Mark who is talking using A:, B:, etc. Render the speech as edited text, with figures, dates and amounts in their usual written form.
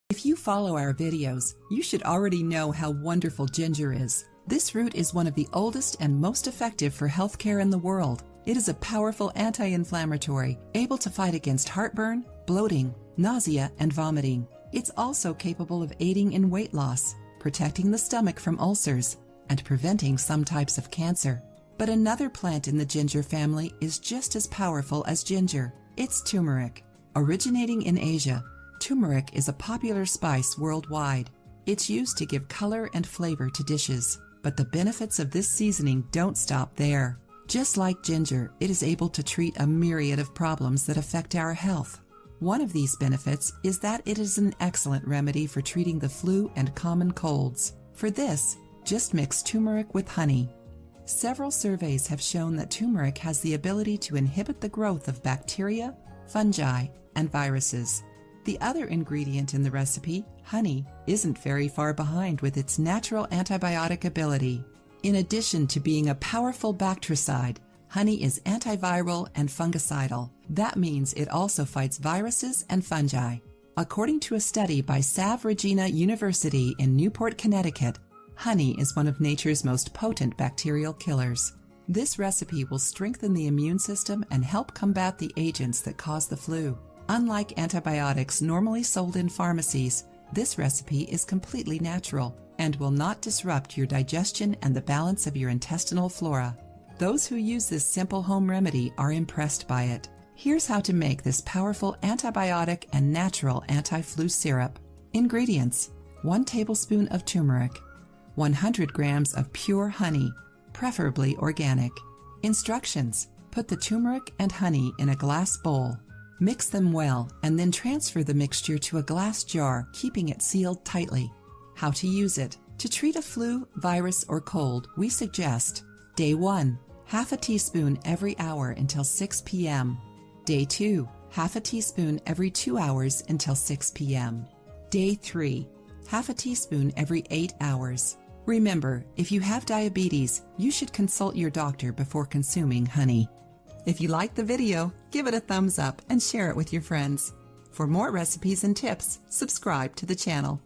A: If you follow our videos, you should already know how wonderful ginger is. This root is one of the oldest and most effective for healthcare in the world. It is a powerful anti-inflammatory, able to fight against heartburn, bloating, nausea, and vomiting. It's also capable of aiding in weight loss, protecting the stomach from ulcers, and preventing some types of cancer. But another plant in the ginger family is just as powerful as ginger. It's turmeric. Originating in Asia, turmeric is a popular spice worldwide. It's used to give color and flavor to dishes, but the benefits of this seasoning don't stop there. Just like ginger, it is able to treat a myriad of problems that affect our health. One of these benefits is that it is an excellent remedy for treating the flu and common colds. For this, just mix turmeric with honey. Several surveys have shown that turmeric has the ability to inhibit the growth of bacteria, fungi, and viruses. The other ingredient in the recipe, honey, isn't very far behind with its natural antibiotic ability. In addition to being a powerful bactericide, honey is antiviral and fungicidal. That means it also fights viruses and fungi. According to a study by Salve Regina University in Newport, Connecticut, honey is one of nature's most potent bacterial killers. This recipe will strengthen the immune system and help combat the agents that cause the flu. Unlike antibiotics normally sold in pharmacies, this recipe is completely natural and will not disrupt your digestion and the balance of your intestinal flora. Those who use this simple home remedy are impressed by it. Here's how to make this powerful antibiotic and natural anti-flu syrup. Ingredients: 1 tablespoon of turmeric, 100 grams of pure honey, preferably organic. Instructions: put the turmeric and honey in a glass bowl. Mix them well and then transfer the mixture to a glass jar, keeping it sealed tightly. How to use it. To treat a flu, virus, or cold, we suggest: Day 1, half a teaspoon every hour until 6 p.m. Day 2, half a teaspoon every 2 hours until 6 p.m. Day 3, half a teaspoon every 8 hours. Remember, if you have diabetes, you should consult your doctor before consuming honey. If you liked the video, give it a thumbs up and share it with your friends. For more recipes and tips, subscribe to the channel.